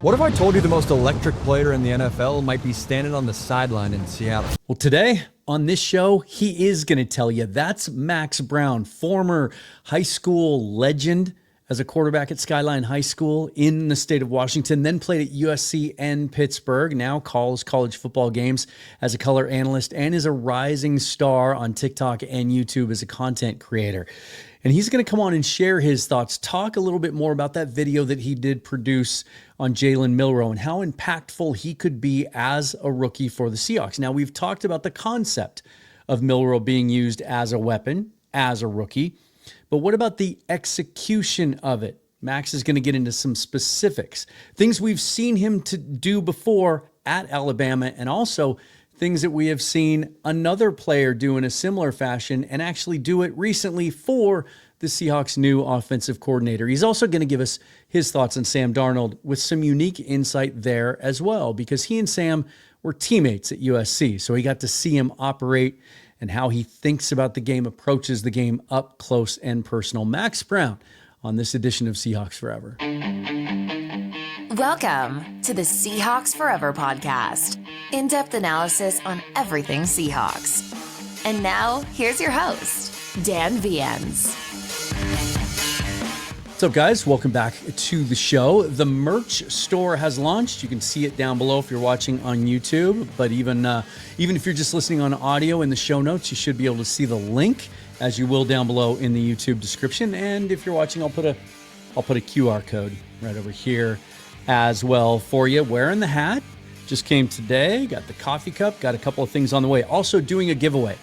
What if I told you the most electric player in the NFL might be standing on the sideline in Seattle? Well, today on this show, he is going to tell you. That's Max Browne, former high school legend as a quarterback at Skyline High School in the state of Washington, then played at USC and Pittsburgh, now calls college football games as a color analyst, and is a rising star on TikTok and YouTube as a content creator. And he's going to come on and share his thoughts, talk a little bit more about that video that he did produce on Jalen Milroe and how impactful he could be as a rookie for the Seahawks. Now, we've talked about the concept of Milroe being used as a weapon, as a rookie, but what about the execution of it? Max is going to get into some specifics, things we've seen him to do before at Alabama, and also things that we have seen another player do in a similar fashion and actually do it recently for the Seahawks' new offensive coordinator. He's also going to give us his thoughts on Sam Darnold with some unique insight there as well, because he and Sam were teammates at USC. So he got to see him operate and how he thinks about the game, approaches the game up close and personal. Max Browne on this edition of Seahawks Forever. Welcome to the Seahawks Forever podcast. In-depth analysis on everything Seahawks. And now, here's your host, Dan Viens. What's up, guys? Welcome back to the show. The merch store has launched. You can see it down below if you're watching on YouTube. But even if you're just listening on audio, in the show notes, you should be able to see the link, as you will down below in the YouTube description. And if you're watching, I'll put a QR code right over here as well for you. Wearing the hat. Just came today, got the coffee cup, got a couple of things on the way. Also doing a giveaway.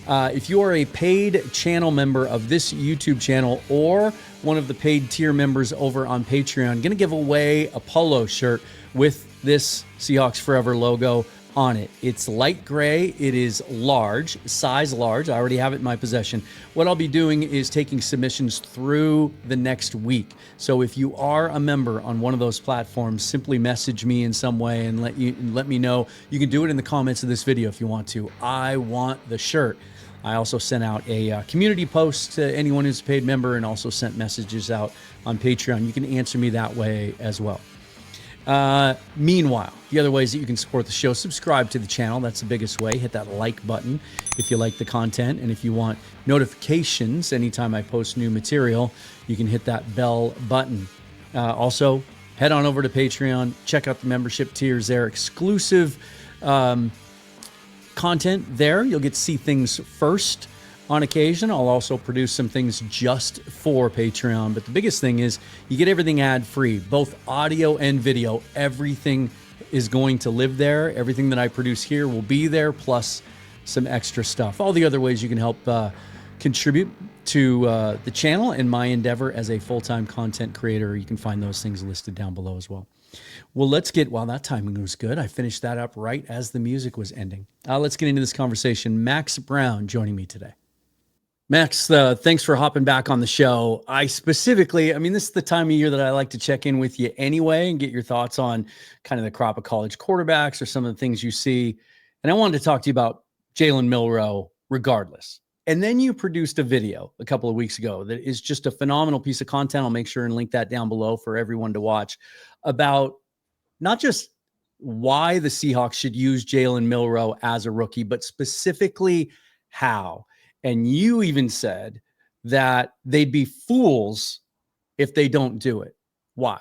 If you are a paid channel member of this YouTube channel or one of the paid tier members over on Patreon, going to give away a polo shirt with this Seahawks Forever logo on it. It's light gray. It is large, size large. I already have it in my possession. What I'll be doing is taking submissions through the next week. So if you are a member on one of those platforms, simply message me in some way and let me know. You can do it in the comments of this video if you want to. I want the shirt. I also sent out a community post to anyone who's a paid member and also sent messages out on Patreon. You can answer me that way as well. Meanwhile, the other ways that you can support the show, subscribe to the channel. That's the biggest way. Hit that like button if you like the content. And if you want notifications anytime I post new material, you can hit that bell button. Also, head on over to Patreon. Check out the membership tiers there. Exclusive content there. You'll get to see things first on occasion. I'll also produce some things just for Patreon. But the biggest thing is you get everything ad-free, both audio and video. Everything is going to live there. Everything that I produce here will be there, plus some extra stuff. All the other ways you can help contribute to the channel and my endeavor as a full-time content creator. You can find those things listed down below as well. Well, wow, that timing was good. I finished that up right as the music was ending. Let's get into this conversation. Max Browne joining me today. Max, thanks for hopping back on the show. This is the time of year that I like to check in with you anyway and get your thoughts on kind of the crop of college quarterbacks or some of the things you see. And I wanted to talk to you about Jalen Milroe regardless. And then you produced a video a couple of weeks ago that is just a phenomenal piece of content. I'll make sure and link that down below for everyone to watch, about not just why the Seahawks should use Jalen Milroe as a rookie, but specifically how. And you even said that they'd be fools if they don't do it. Why?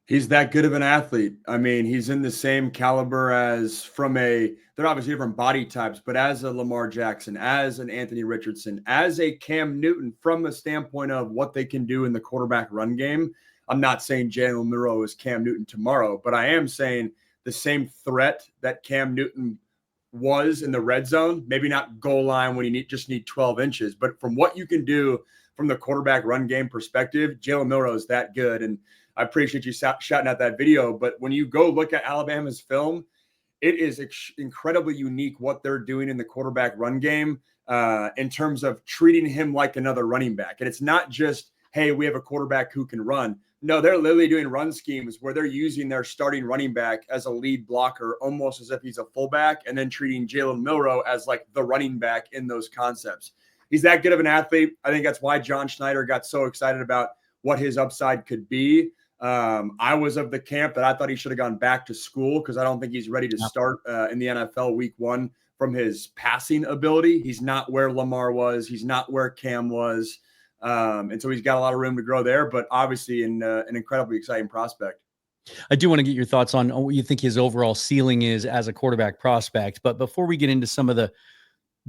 He's that good of an athlete. I mean, he's in the same caliber as they're obviously different body types, but as a Lamar Jackson, as an Anthony Richardson, as a Cam Newton, from the standpoint of what they can do in the quarterback run game. I'm not saying Jalen Milroe is Cam Newton tomorrow, but I am saying the same threat that Cam Newton was in the red zone, maybe not goal line when you just need 12 inches, but from what you can do from the quarterback run game perspective, Jalen Milroe is that good. And I appreciate you shouting out that video, but when you go look at Alabama's film, it is incredibly unique what they're doing in the quarterback run game in terms of treating him like another running back. And it's not just, hey, we have a quarterback who can run. No, they're literally doing run schemes where they're using their starting running back as a lead blocker, almost as if he's a fullback, and then treating Jalen Milroe as like the running back in those concepts. He's that good of an athlete. I think that's why John Schneider got so excited about what his upside could be. I was of the camp that I thought he should have gone back to school because I don't think he's ready to start in the NFL week 1 from his passing ability. He's not where Lamar was. He's not where Cam was. And so he's got a lot of room to grow there, but obviously an incredibly exciting prospect. I do want to get your thoughts on what you think his overall ceiling is as a quarterback prospect. But before we get into some of the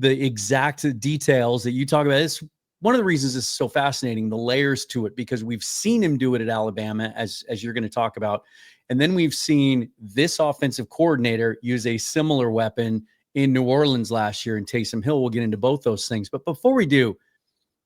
exact details that you talk about, it's one of the reasons this is so fascinating, the layers to it, because we've seen him do it at Alabama, as you're going to talk about. And then we've seen this offensive coordinator use a similar weapon in New Orleans last year in Taysom Hill. We'll get into both those things. But before we do,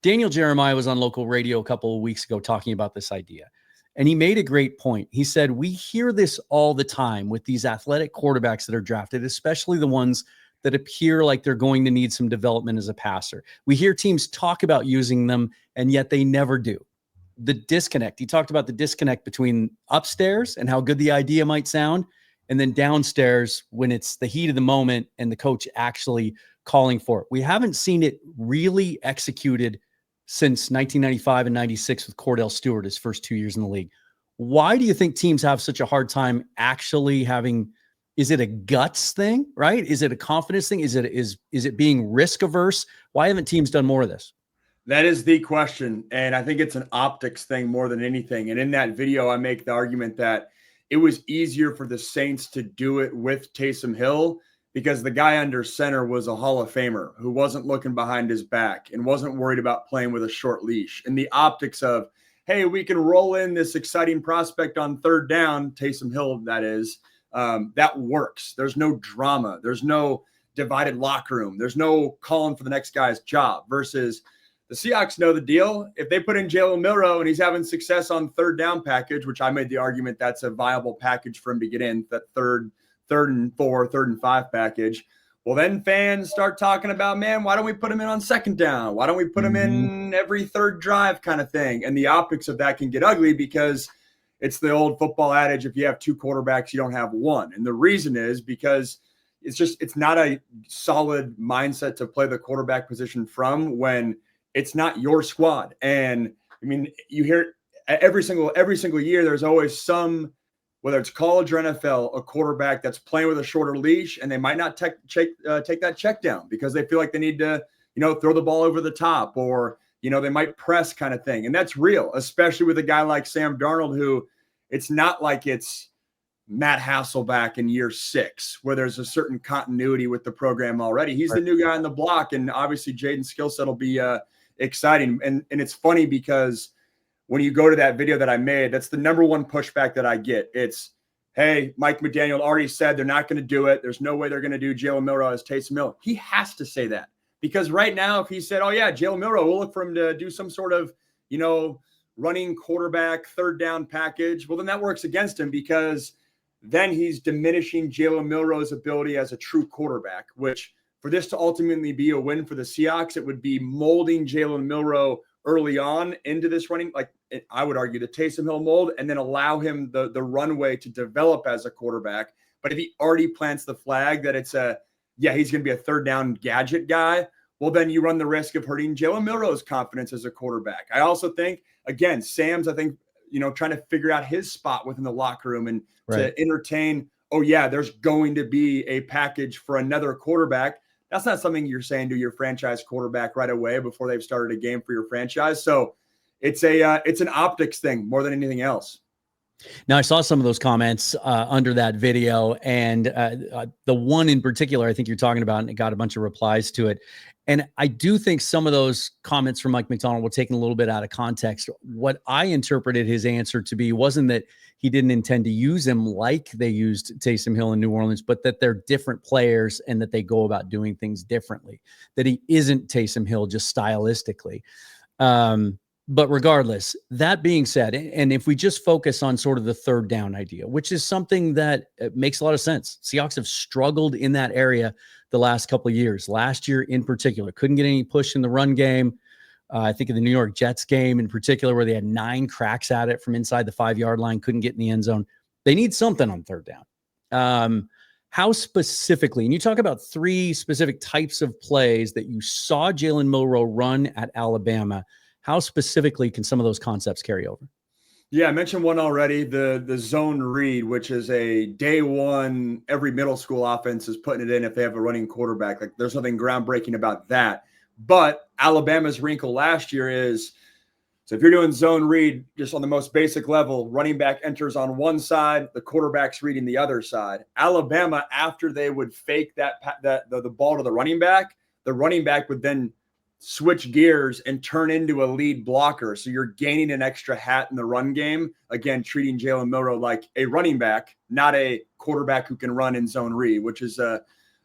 Daniel Jeremiah was on local radio a couple of weeks ago talking about this idea. And he made a great point. He said, we hear this all the time with these athletic quarterbacks that are drafted, especially the ones that appear like they're going to need some development as a passer. We hear teams talk about using them, and yet they never do. The disconnect. He talked about the disconnect between upstairs and how good the idea might sound, and then downstairs when it's the heat of the moment and the coach actually calling for it. We haven't seen it really executed since 1995 and 96 with Cordell Stewart, his first 2 years in the league. Why do you think teams have such a hard time actually having, is it a guts thing, right? Is it a confidence thing? Is it being risk averse? Why haven't teams done more of this? That is the question. And I think it's an optics thing more than anything. And in that video, I make the argument that it was easier for the Saints to do it with Taysom Hill because the guy under center was a Hall of Famer who wasn't looking behind his back and wasn't worried about playing with a short leash. And the optics of, hey, we can roll in this exciting prospect on third down, Taysom Hill, that is, that works. There's no drama. There's no divided locker room. There's no calling for the next guy's job versus the Seahawks know the deal. If they put in Jalen Milroe and he's having success on third down package, which I made the argument that's a viable package for him to get in, that third and 4, third and 5 package. Well, then fans start talking about, man, why don't we put him in on second down? Why don't we put him in every third drive kind of thing? And the optics of that can get ugly because it's the old football adage, if you have 2 quarterbacks, you don't have one. And the reason is because it's not a solid mindset to play the quarterback position from when it's not your squad. And I mean, you hear every single year, there's always some, whether it's college or NFL, a quarterback that's playing with a shorter leash, and they might not take that check down because they feel like they need to, throw the ball over the top, or, they might press kind of thing. And that's real, especially with a guy like Sam Darnold, who it's not like it's Matt Hasselbeck in year 6, where there's a certain continuity with the program already. He's the new guy on the block, and obviously Jaden's skill set will be exciting. And it's funny because when you go to that video that I made, that's the number one pushback that I get. It's, hey, Mike McDaniel already said they're not going to do it. There's no way they're going to do Jalen Milroe as Taysom Hill. He has to say that because right now, if he said, oh yeah, Jalen Milroe, we'll look for him to do some sort of, running quarterback third down package. Well, then that works against him because then he's diminishing Jalen Milroe's ability as a true quarterback, which for this to ultimately be a win for the Seahawks, it would be molding Jalen Milroe early on into this running, like I would argue the Taysom Hill mold, and then allow him the runway to develop as a quarterback. But if he already plants the flag that it's he's going to be a third down gadget guy, well, then you run the risk of hurting Jalen Milroe's confidence as a quarterback. I also think, again, Sam's, trying to figure out his spot within the locker room and to entertain, oh yeah, there's going to be a package for another quarterback. That's not something you're saying to your franchise quarterback right away before they've started a game for your franchise. So it's an optics thing more than anything else. Now, I saw some of those comments under that video, and the one in particular I think you're talking about, and it got a bunch of replies to it. And I do think some of those comments from Mike McDonald were taken a little bit out of context. What I interpreted his answer to be wasn't that he didn't intend to use him like they used Taysom Hill in New Orleans, but that they're different players and that they go about doing things differently, that he isn't Taysom Hill just stylistically. But regardless, that being said, and if we just focus on sort of the third down idea, which is something that makes a lot of sense. Seahawks have struggled in that area the last couple of years. Last year in particular, couldn't get any push in the run game. I think of the New York Jets game in particular, where they had 9 cracks at it from inside the 5-yard line, couldn't get in the end zone. They need something on third down. How specifically, and you talk about 3 specific types of plays that you saw Jalen Milroe run at Alabama. How specifically can some of those concepts carry over? Yeah, I mentioned one already, the zone read, which is a day one, every middle school offense is putting it in if they have a running quarterback. Like there's nothing groundbreaking about that. But Alabama's wrinkle last year is, so if you're doing zone read just on the most basic level, running back enters on one side, the quarterback's reading the other side. Alabama, after they would fake the ball to the running back would then switch gears and turn into a lead blocker. So you're gaining an extra hat in the run game. Again, treating Jalen Milroe like a running back, not a quarterback who can run in zone read, which is a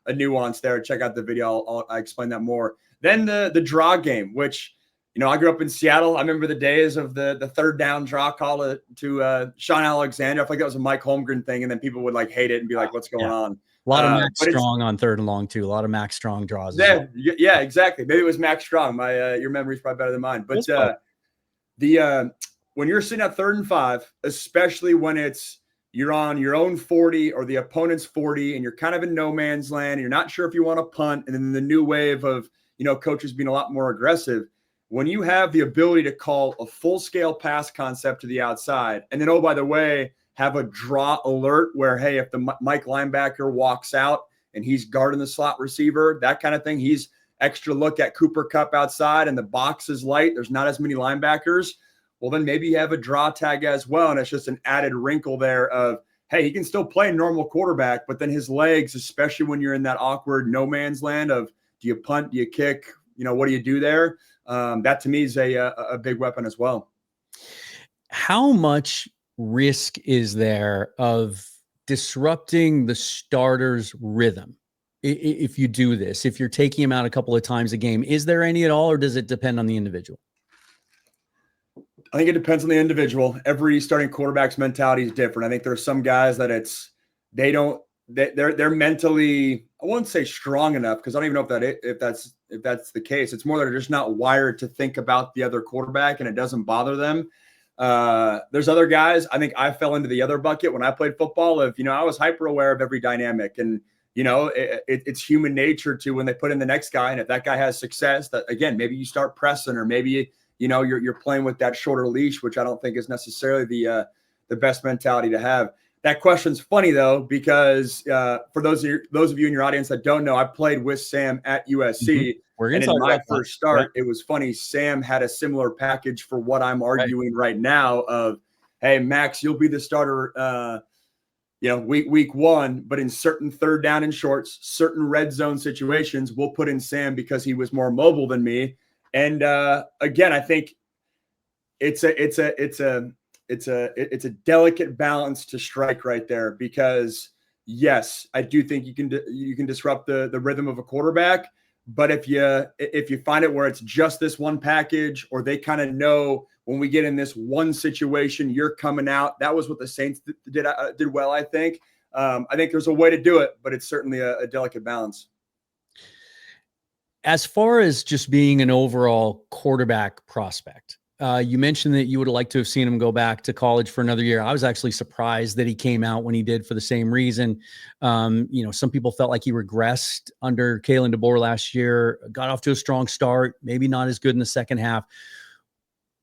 nuance there. Check out the video. I'll explain that more. Then the draw game, which, I grew up in Seattle. I remember the days of the third down draw call to Sean Alexander. I feel like that was a Mike Holmgren thing, and then people would hate it and be like, "What's going on?" A lot of Max Strong on third and long too. A lot of Max Strong draws. Yeah, exactly. Maybe it was Max Strong. Your memory's probably better than mine. But when you're sitting at 3rd and 5, especially when you're on your own 40 or the opponent's 40, and you're kind of in no man's land, and you're not sure if you want to punt, and then the new wave of coaches being a lot more aggressive. When you have the ability to call a full-scale pass concept to the outside, and then, oh, by the way, have a draw alert where, hey, if the Mike linebacker walks out and he's guarding the slot receiver, that kind of thing, he's extra look at Cooper Kupp outside and the box is light, there's not as many linebackers, well, then maybe you have a draw tag as well, and it's just an added wrinkle there of, hey, he can still play normal quarterback, but then his legs, especially when you're in that awkward no man's land of do you punt, do you kick, what do you do there? That to me is a big weapon as well. How much risk is there of disrupting the starter's rhythm if you do this, if you're taking him out a couple of times a game? Is there any at all, or does it depend on the individual? I think it depends on the individual. Every starting quarterback's mentality is different. I think there are some guys that they're mentally, I won't say strong enough, because I don't even know if that's the case. It's more that they're just not wired to think about the other quarterback, and it doesn't bother them. There's other guys. I think I fell into the other bucket when I played football of, I was hyper aware of every dynamic, and it's human nature to, when they put in the next guy, and if that guy has success, that again, maybe you start pressing, or maybe you're playing with that shorter leash, which I don't think is necessarily the best mentality to have. That question's funny though, because for those of you in your audience that don't know, I played with Sam at USC. Mm-hmm. And in my first start, It was funny. Sam had a similar package for what I'm arguing right now of, hey, Max, you'll be the starter, week 1, but in certain third down and shorts, certain red zone situations, we'll put in Sam because he was more mobile than me. And again, I think it's a delicate balance to strike right there, because yes, I do think you can disrupt the rhythm of a quarterback. But if you find it where it's just this one package, or they kind of know when we get in this one situation, you're coming out. That was what the Saints did well, I think. I think there's a way to do it, but it's certainly a delicate balance. As far as just being an overall quarterback prospect, you mentioned that you would have liked to have seen him go back to college for another year. I was actually surprised that he came out when he did for the same reason. Some people felt like he regressed under Kalen DeBoer last year, got off to a strong start, maybe not as good in the second half.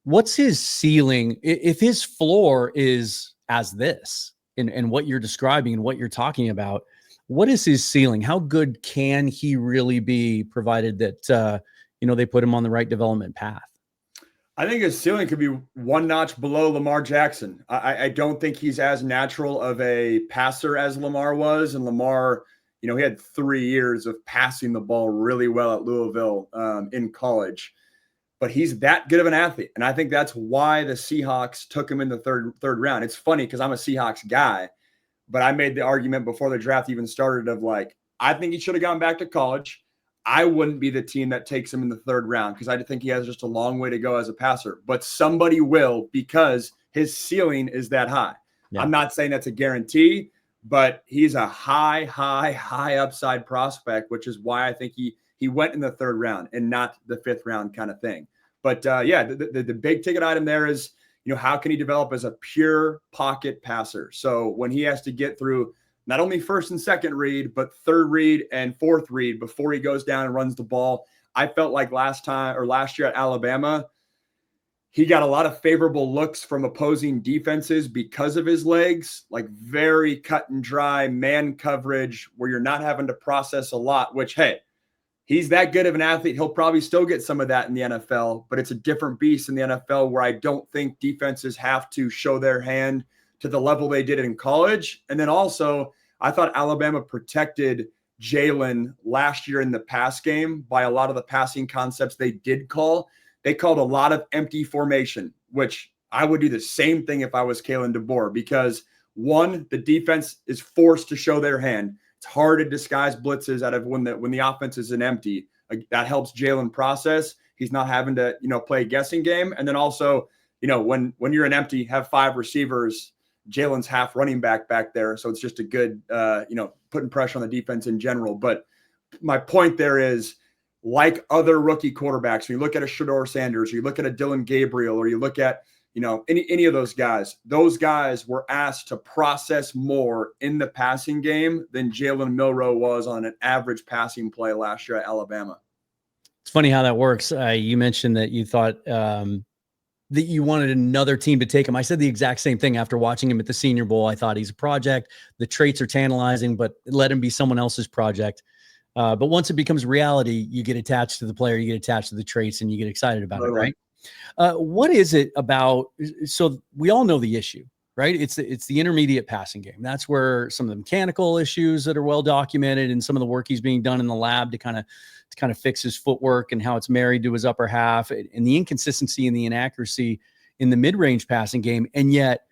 What's his ceiling? If his floor is as this and what you're describing and what you're talking about, what is his ceiling? How good can he really be, provided that, they put him on the right development path? I think his ceiling could be one notch below Lamar Jackson. I don't think he's as natural of a passer as Lamar was. And Lamar, he had 3 years of passing the ball really well at Louisville in college. But he's that good of an athlete. And I think that's why the Seahawks took him in the third round. It's funny because I'm a Seahawks guy, but I made the argument before the draft even started of I think he should have gone back to college. I wouldn't be the team that takes him in the 3rd round, because I think he has just a long way to go as a passer. But somebody will, because his ceiling is that high. Yeah. I'm not saying that's a guarantee, but he's a high upside prospect, which is why I think he went in the 3rd round and not the 5th round kind of thing. But the big ticket item there is, how can he develop as a pure pocket passer? So when he has to get through not only 1st and 2nd read, but 3rd read and 4th read before he goes down and runs the ball. I felt like last year at Alabama, he got a lot of favorable looks from opposing defenses because of his legs, like very cut and dry man coverage where you're not having to process a lot, which, hey, he's that good of an athlete. He'll probably still get some of that in the NFL, but it's a different beast in the NFL where I don't think defenses have to show their hand to the level they did in college. And then also, I thought Alabama protected Jalen last year in the pass game by a lot of the passing concepts they did call. They called a lot of empty formation, which I would do the same thing if I was Kalen DeBoer, because one, the defense is forced to show their hand. It's hard to disguise blitzes out of when the offense is an empty. That helps Jalen process. He's not having to, play a guessing game. And then also, when you're an empty, have 5 receivers, Jalen's half running back there. So it's just a good, putting pressure on the defense in general. But my point there is, like other rookie quarterbacks, when you look at a Shedeur Sanders, or you look at a Dylan Gabriel, or you look at, any of those guys were asked to process more in the passing game than Jalen Milroe was on an average passing play last year at Alabama. It's funny how that works. You mentioned that you thought that you wanted another team to take him. I said the exact same thing after watching him at the Senior Bowl. I thought he's a project. The traits are tantalizing, but let him be someone else's project. But once it becomes reality, you get attached to the player, you get attached to the traits, and you get excited about it, right? What is it about? So we all know the issue, right? It's the intermediate passing game. That's where some of the mechanical issues that are well documented, and some of the work he's being done in the lab to kind of fix his footwork and how it's married to his upper half, and the inconsistency and the inaccuracy in the mid-range passing game. And yet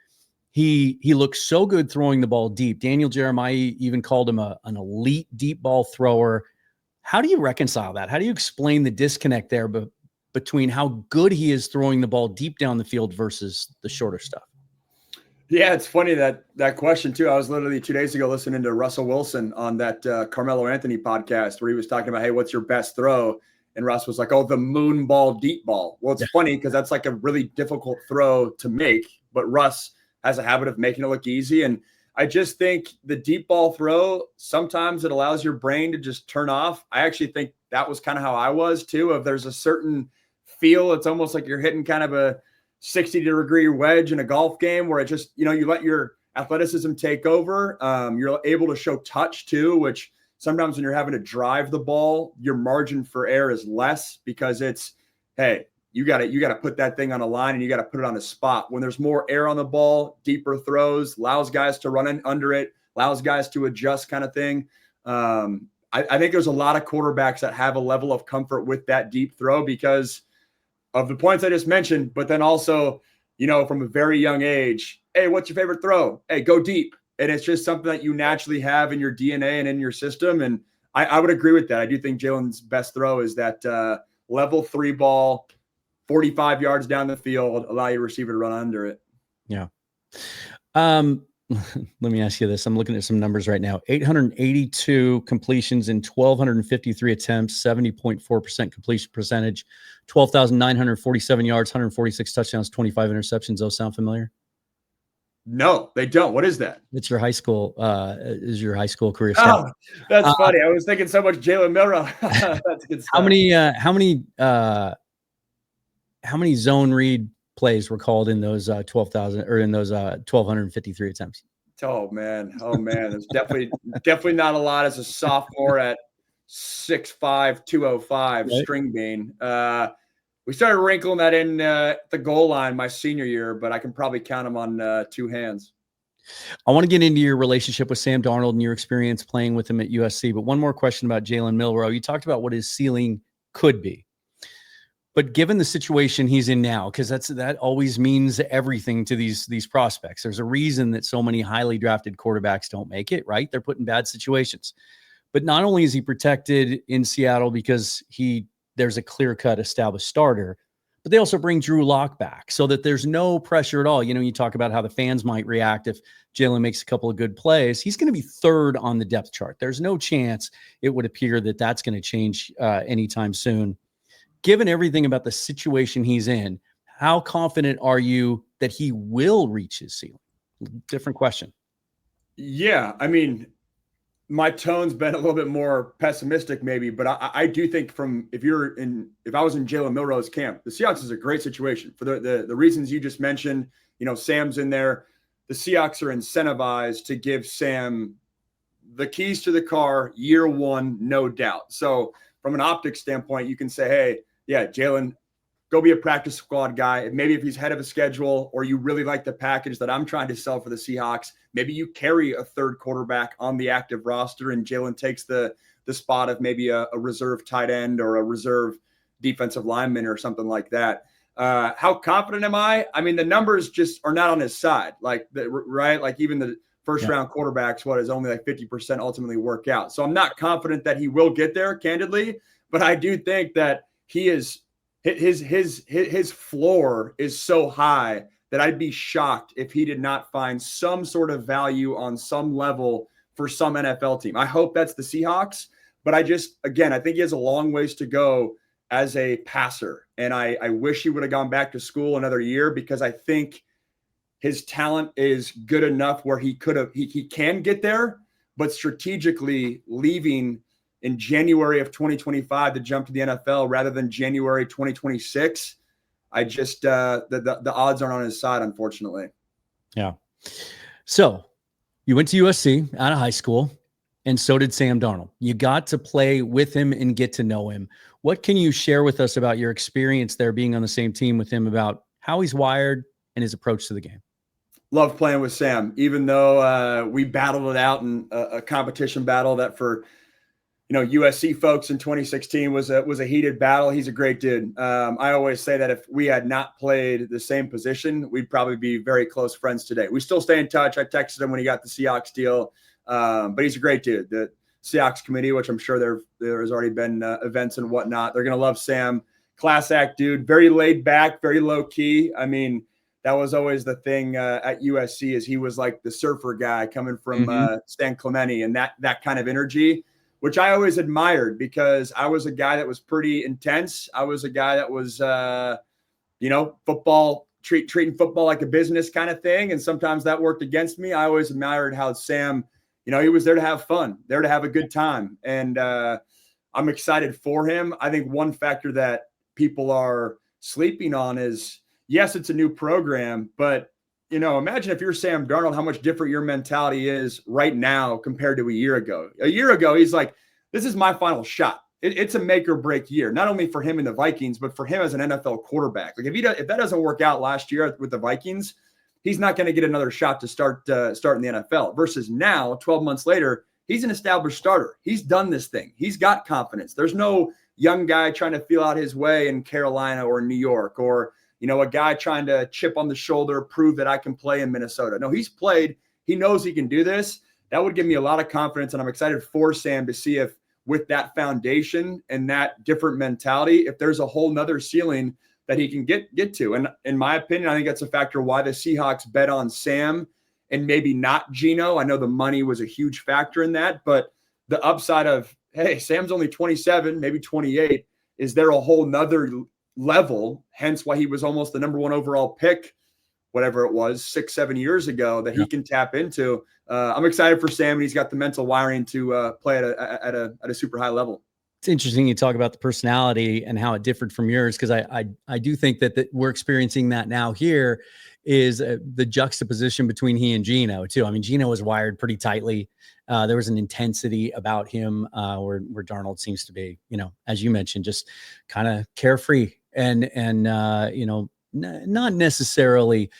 he looks so good throwing the ball deep. Daniel Jeremiah even called him an elite deep ball thrower. How do you reconcile that? How do you explain the disconnect there between how good he is throwing the ball deep down the field versus the shorter stuff? Yeah, it's funny that question too. I was literally 2 days ago listening to Russell Wilson on that Carmelo Anthony podcast where he was talking about, hey, what's your best throw? And Russ was like, oh, the moon ball, deep ball. Well, it's funny because that's like a really difficult throw to make, but Russ has a habit of making it look easy. And I just think the deep ball throw, sometimes it allows your brain to just turn off. I actually think that was kind of how I was too. If there's a certain feel, it's almost like you're hitting kind of a 60-degree wedge in a golf game where it just, you let your athleticism take over. You're able to show touch too, which sometimes when you're having to drive the ball, your margin for error is less because it's, hey, you got to put that thing on a line and you got to put it on a spot. When there's more air on the ball, deeper throws, allows guys to run in under it, allows guys to adjust kind of thing. I think there's a lot of quarterbacks that have a level of comfort with that deep throw because of the points I just mentioned, but then also, from a very young age, hey, what's your favorite throw? Hey, go deep. And it's just something that you naturally have in your DNA and in your system. And I would agree with that. I do think Jalen's best throw is that level 3 ball, 45 yards down the field, allow your receiver to run under it. Yeah. Let me ask you this. I'm looking at some numbers right now. 882 completions in 1,253 attempts, 70.4% completion percentage, 12,947 yards, 146 touchdowns, 25 interceptions. Those sound familiar? No, they don't. What is that? It's your high school career stat. Oh, that's funny. I was thinking so much Jalen Milroe. That's good stuff. How many zone read plays were called in those 1,253 attempts? Oh man. There's definitely not a lot as a sophomore at 6'5", 205, right? String bean. We started wrinkling that in the goal line my senior year, but I can probably count them on 2 hands. I want to get into your relationship with Sam Darnold and your experience playing with him at USC, but one more question about Jalen Milroe. You talked about what his ceiling could be. But given the situation he's in now, because that always means everything to these prospects. There's a reason that so many highly drafted quarterbacks don't make it, right? They're put in bad situations. But not only is he protected in Seattle because there's a clear-cut established starter, but they also bring Drew Lock back so that there's no pressure at all. You talk about how the fans might react if Jalen makes a couple of good plays. He's going to be 3rd on the depth chart. There's no chance it would appear that that's going to change anytime soon. Given everything about the situation he's in, how confident are you that he will reach his ceiling? Different question. Yeah. I mean, my tone's been a little bit more pessimistic maybe, but I do think if I was in Jalen Milroe's camp, the Seahawks is a great situation for the reasons you just mentioned. Sam's in there. The Seahawks are incentivized to give Sam the keys to the car year one, no doubt. So from an optics standpoint, you can say, hey, yeah, Jalen, go be a practice squad guy. Maybe if he's head of a schedule or you really like the package that I'm trying to sell for the Seahawks, maybe you carry a third quarterback on the active roster and Jalen takes the spot of maybe a reserve tight end or a reserve defensive lineman or something like that. How confident am I? I mean, the numbers just are not on his side. Right? Like even the first round quarterbacks, is only like 50% ultimately work out. So I'm not confident that he will get there, candidly, but I do think that he is his floor is so high that I'd be shocked if he did not find some sort of value on some level for some NFL team. I hope that's the Seahawks, but I think he has a long ways to go as a passer. And I wish he would have gone back to school another year because I think his talent is good enough where he can get there, but strategically leaving in January of 2025 to jump to the NFL rather than January 2026, I just the odds aren't on his side, unfortunately. Yeah. So you went to USC out of high school, and so did Sam Darnold. You got to play with him and get to know him. What can you share with us about your experience there, being on the same team with him, about how he's wired and his approach to the game? Love playing with Sam, even though we battled it out in a competition battle that for USC folks in 2016 was a heated battle. He's a great dude. I always say that if we had not played the same position, we'd probably be very close friends today. We still stay in touch. I texted him when he got the Seahawks deal, but he's a great dude. The Seahawks committee, which I'm sure there has already been events and whatnot, they're going to love Sam. Class act dude, very laid back, very low key. I mean, that was always the thing at USC is he was like the surfer guy coming from San Clemente and that kind of energy, which I always admired because I was a guy that was pretty intense. I was a guy that was, football, treating football like a business kind of thing. And sometimes that worked against me. I always admired how Sam, he was there to have fun, there to have a good time. And I'm excited for him. I think one factor that people are sleeping on is, yes, it's a new program, but imagine if you're Sam Darnold, how much different your mentality is right now compared to a year ago. A year ago, he's like, this is my final shot. It's a make or break year, not only for him and the Vikings, but for him as an NFL quarterback. Like if that doesn't work out last year with the Vikings, he's not going to get another shot to start in the NFL. Versus now, 12 months later, he's an established starter. He's done this thing. He's got confidence. There's no young guy trying to feel out his way in Carolina or New York or a guy trying to chip on the shoulder, prove that I can play in Minnesota. No, he's played. He knows he can do this. That would give me a lot of confidence, and I'm excited for Sam to see if with that foundation and that different mentality, if there's a whole nother ceiling that he can get to. And in my opinion, I think that's a factor why the Seahawks bet on Sam and maybe not Geno. I know the money was a huge factor in that, but the upside of, hey, Sam's only 27, maybe 28. Is there a whole nother level, hence why he was almost the number one overall pick, whatever it was, 6-7 years ago, that he can tap into. I'm excited for Sam, and he's got the mental wiring to play at a super high level. It's interesting you talk about the personality and how it differed from yours, because I do think that we're experiencing that now here is the juxtaposition between he and Geno too. I mean, Geno was wired pretty tightly. There was an intensity about him where Darnold seems to be, as you mentioned, just kind of carefree and not necessarily,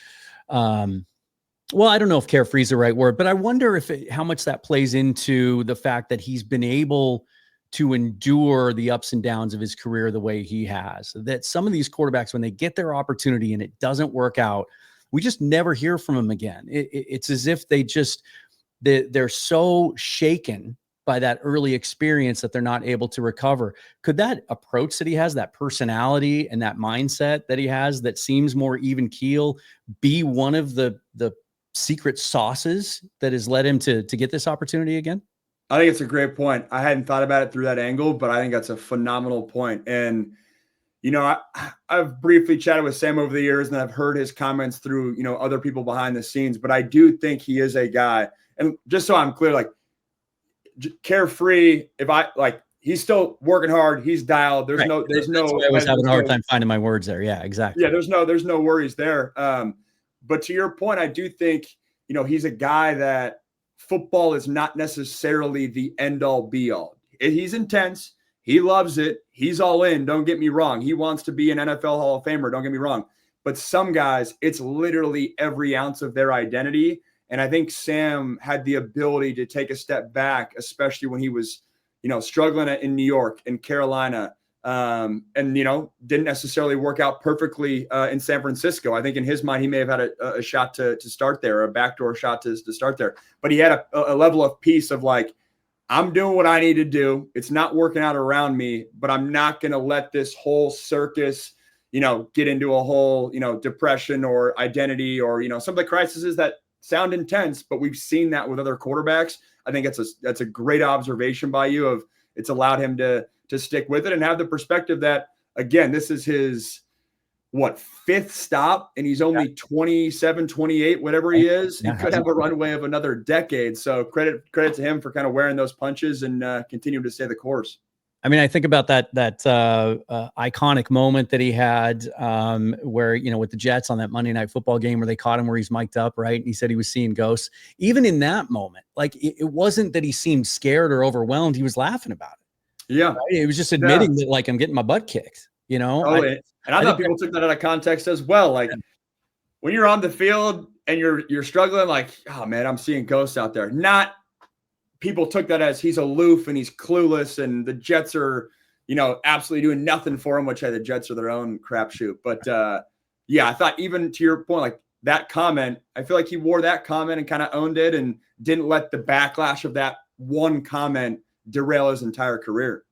well, I don't know if carefree is the right word, but I wonder how much that plays into the fact that he's been able to endure the ups and downs of his career the way he has. That some of these quarterbacks, when they get their opportunity and it doesn't work out, we just never hear from them again. It's as if they're so shaken by that early experience that they're not able to recover. Could that approach that he has, that personality and that mindset that he has that seems more even keel, be one of the secret sauces that has led him to get this opportunity again? I think it's a great point. I hadn't thought about it through that angle, but I think that's a phenomenal point. And, I've briefly chatted with Sam over the years, and I've heard his comments through, other people behind the scenes, but I do think he is a guy. And just so I'm clear, like, carefree. If I like, he's still working hard. He's dialed. There's Right. no. I was having a hard time finding my words there. Yeah, exactly. Yeah, there's no worries there. But to your point, I do think, he's a guy that football is not necessarily the end all be all. He's intense. He loves it. He's all in. Don't get me wrong. He wants to be an NFL Hall of Famer. Don't get me wrong. But some guys, it's literally every ounce of their identity. And I think Sam had the ability to take a step back, especially when he was, struggling in New York and Carolina, and didn't necessarily work out perfectly in San Francisco. I think in his mind, he may have had a shot to start there, a backdoor shot to start there. But he had a level of peace of like, I'm doing what I need to do. It's not working out around me, but I'm not going to let this whole circus, get into a whole, depression or identity or, some of the crises that sound intense, but we've seen that with other quarterbacks. I think that's a great observation by you of it's allowed him to stick with it and have the perspective that, again, this is his, fifth stop, and he's only 27, 28, whatever he is. He could have a runway of another decade. So credit to him for kind of wearing those punches and continuing to stay the course. I mean, I think about that iconic moment that he had where, with the Jets on that Monday Night Football game where they caught him where he's mic'd up, right? And he said he was seeing ghosts. Even in that moment, like it wasn't that he seemed scared or overwhelmed. He was laughing about it. Yeah. Right? He was just admitting that, like, I'm getting my butt kicked, And I thought people took that out of context as well. Like when you're on the field and you're struggling, like, oh man, I'm seeing ghosts out there. Not people took that as he's aloof and he's clueless and the Jets are, absolutely doing nothing for him, which the Jets are their own crapshoot. But I thought even to your point, like that comment, I feel like he wore that comment and kind of owned it and didn't let the backlash of that one comment derail his entire career.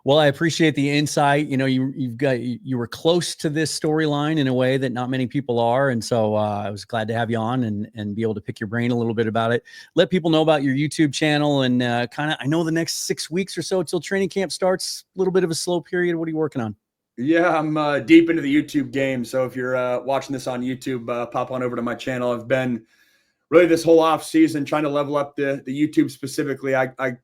Well, I appreciate the insight. You were close to this storyline in a way that not many people are. And so I was glad to have you on and be able to pick your brain a little bit about it. Let people know about your YouTube channel and I know the next 6 weeks or so till training camp starts, a little bit of a slow period. What are you working on? Yeah, I'm deep into the YouTube game. So if you're watching this on YouTube, pop on over to my channel. I've been really this whole off season trying to level up the YouTube specifically. I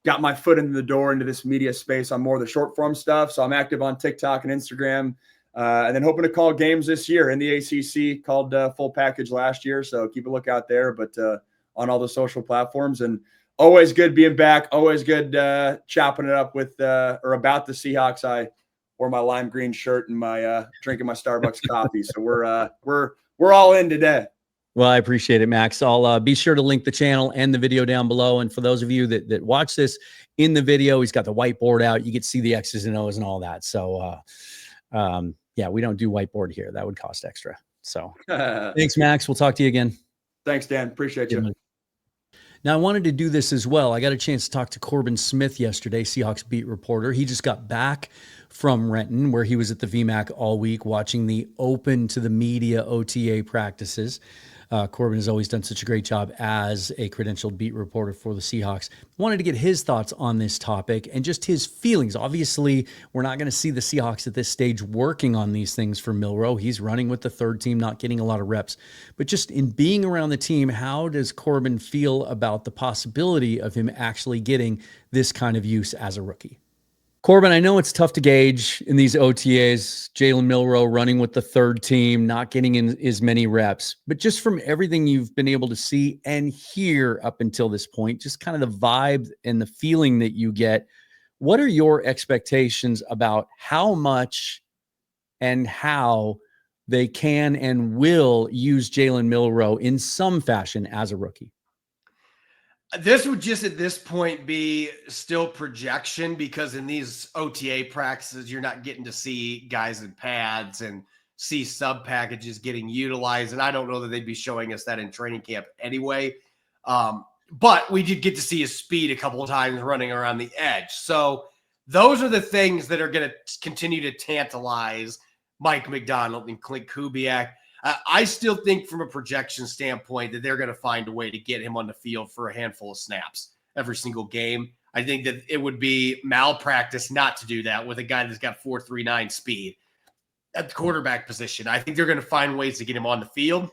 got my foot in the door into this media space on more of the short form stuff. So I'm active on TikTok and Instagram, and then hoping to call games this year in the ACC, called Full Package last year. So keep a lookout there, but on all the social platforms. And always good being back. Always good chopping it up with or about the Seahawks. I wore my lime green shirt and my drinking my Starbucks coffee. So we're all in today. Well, I appreciate it, Max. I'll be sure to link the channel and the video down below. And for those of you that watch this in the video, he's got the whiteboard out. You get to see the X's and O's and all that. So, we don't do whiteboard here. That would cost extra. So thanks, Max. We'll talk to you again. Thanks, Dan. Appreciate you. Now, I wanted to do this as well. I got a chance to talk to Corbin Smith yesterday, Seahawks beat reporter. He just got back from Renton, where he was at the VMAC all week watching the open to the media OTA practices. Corbin has always done such a great job as a credentialed beat reporter for the Seahawks. Wanted to get his thoughts on this topic and just his feelings. Obviously, we're not going to see the Seahawks at this stage working on these things for Milroe. He's running with the third team, not getting a lot of reps. But just in being around the team, how does Corbin feel about the possibility of him actually getting this kind of use as a rookie? Corbin, I know it's tough to gauge in these OTAs, Jalen Milroe running with the third team, not getting in as many reps, but just from everything you've been able to see and hear up until this point, just kind of the vibe and the feeling that you get, what are your expectations about how much and how they can and will use Jalen Milroe in some fashion as a rookie? This would just at this point be still projection, because in these OTA practices, you're not getting to see guys in pads and see sub packages getting utilized. And I don't know that they'd be showing us that in training camp anyway. But we did get to see his speed a couple of times running around the edge. So those are the things that are going to continue to tantalize Mike McDonald and Clint Kubiak. I still think from a projection standpoint that they're going to find a way to get him on the field for a handful of snaps every single game. I think that it would be malpractice not to do that with a guy that's got 4.39 speed at the quarterback position. I think they're going to find ways to get him on the field.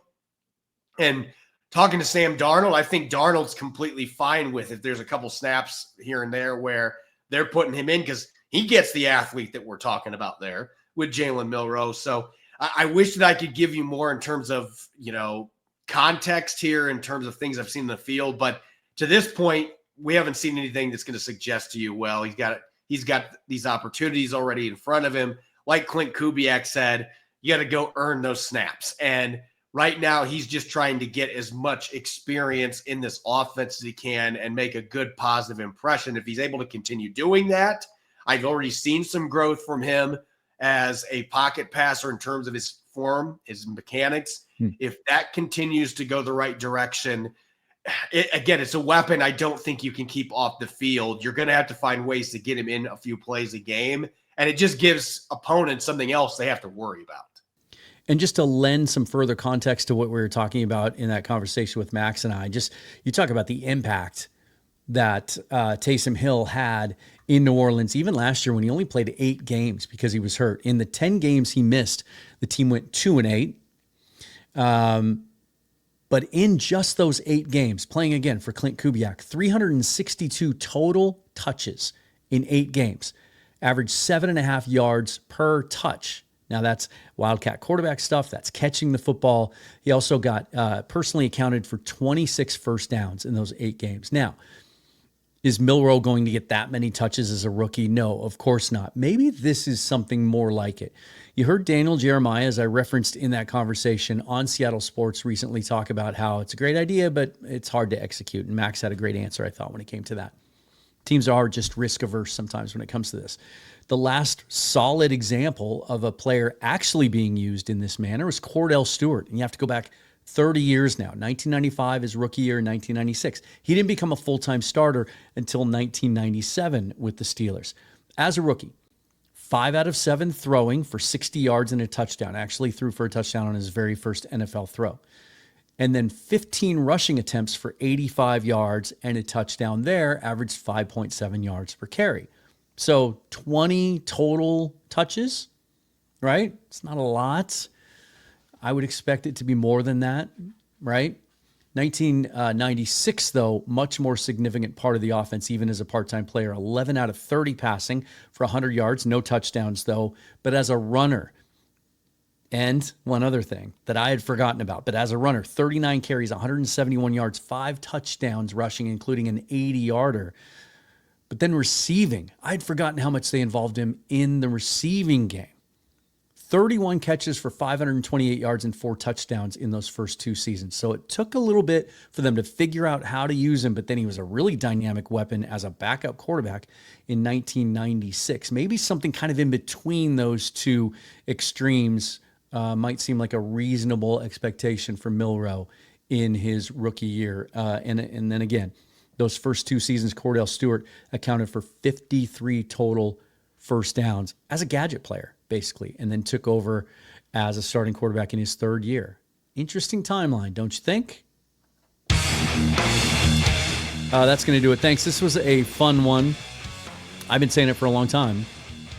And talking to Sam Darnold, I think Darnold's completely fine with if there's a couple snaps here and there where they're putting him in because he gets the athlete that we're talking about there with Jalen Milroe. So I wish that I could give you more in terms of, context here in terms of things I've seen in the field. But to this point, we haven't seen anything that's going to suggest to you, well, he's got these opportunities already in front of him. Like Clint Kubiak said, you got to go earn those snaps. And right now, he's just trying to get as much experience in this offense as he can and make a good positive impression. If he's able to continue doing that, I've already seen some growth from him as a pocket passer in terms of his form, his mechanics. If that continues to go the right direction, it's a weapon I don't think you can keep off the field. You're going to have to find ways to get him in a few plays a game, and it just gives opponents something else they have to worry about. And just to lend some further context to what we were talking about in that conversation with Max and I, you talk about the impact that Taysom Hill had in New Orleans, even last year when he only played 8 games because he was hurt. In the 10 games he missed, the team went 2-8. But in just those 8 games, playing again for Clint Kubiak, 362 total touches in 8 games, averaged 7.5 yards per touch. Now that's Wildcat quarterback stuff. That's catching the football. He also got personally accounted for 26 first downs in those 8 games. Now, is Milroe going to get that many touches as a rookie? No, of course not. Maybe this is something more like it. You heard Daniel Jeremiah, as I referenced in that conversation on Seattle Sports recently, talk about how it's a great idea, but it's hard to execute. And Max had a great answer, I thought, when it came to that. Teams are just risk averse sometimes when it comes to this. The last solid example of a player actually being used in this manner was Cordell Stewart. And you have to go back 30 years now. 1995, his rookie year, in 1996. He didn't become a full-time starter until 1997 with the Steelers. As a rookie, 5 out of 7 throwing for 60 yards and a touchdown. Actually threw for a touchdown on his very first NFL throw. And then 15 rushing attempts for 85 yards and a touchdown there, averaged 5.7 yards per carry. So 20 total touches, right? It's not a lot. I would expect it to be more than that, right? 1996, though, much more significant part of the offense, even as a part-time player. 11 out of 30 passing for 100 yards, no touchdowns, though. But as a runner, and one other thing that I had forgotten about, but as a runner, 39 carries, 171 yards, 5 touchdowns rushing, including an 80-yarder. But then receiving, I'd forgotten how much they involved him in the receiving game. 31 catches for 528 yards and 4 touchdowns in those first 2 seasons. So it took a little bit for them to figure out how to use him, but then he was a really dynamic weapon as a backup quarterback in 1996. Maybe something kind of in between those two extremes might seem like a reasonable expectation for Milroe in his rookie year. And then again, those first 2 seasons, Cordell Stewart accounted for 53 total first downs as a gadget player, basically, and then took over as a starting quarterback in his 3rd year. Interesting timeline, don't you think? That's going to do it. Thanks. This was a fun one. I've been saying it for a long time,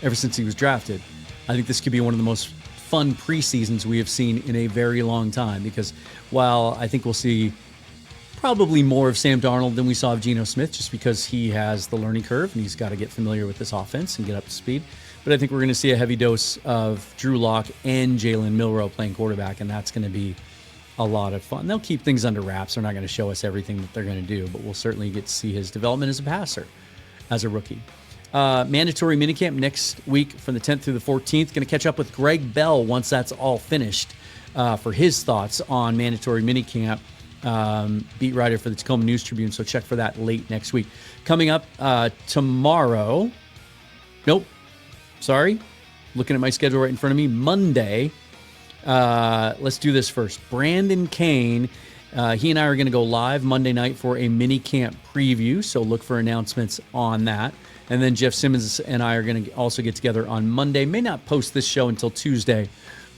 ever since he was drafted. I think this could be one of the most fun preseasons we have seen in a very long time, because while I think we'll see probably more of Sam Darnold than we saw of Geno Smith, just because he has the learning curve and he's got to get familiar with this offense and get up to speed. But I think we're going to see a heavy dose of Drew Lock and Jalen Milroe playing quarterback, and that's going to be a lot of fun. They'll keep things under wraps. They're not going to show us everything that they're going to do, but we'll certainly get to see his development as a passer, as a rookie. Mandatory minicamp next week from the 10th through the 14th. Going to catch up with Greg Bell once that's all finished for his thoughts on mandatory minicamp. Beat writer for the Tacoma News Tribune, so check for that late next week. Coming up tomorrow, looking at my schedule right in front of me, Monday, let's do this first. Brandon Kane, he and I are going to go live Monday night for a minicamp preview, so look for announcements on that. And then Jeff Simmons and I are going to also get together on Monday. May not post this show until Tuesday.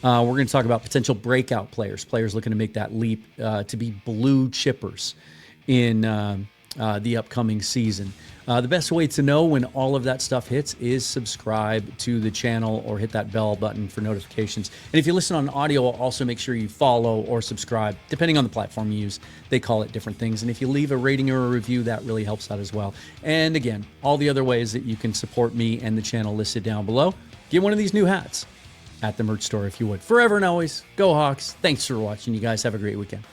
We're going to talk about potential breakout players looking to make that leap to be blue chippers in the upcoming season. The best way to know when all of that stuff hits is subscribe to the channel or hit that bell button for notifications. And if you listen on audio, also make sure you follow or subscribe, depending on the platform you use. They call it different things. And if you leave a rating or a review, that really helps out as well. And again, all the other ways that you can support me and the channel listed down below. Get one of these new hats at the merch store if you would. Forever and always, go Hawks. Thanks for watching. You guys have a great weekend.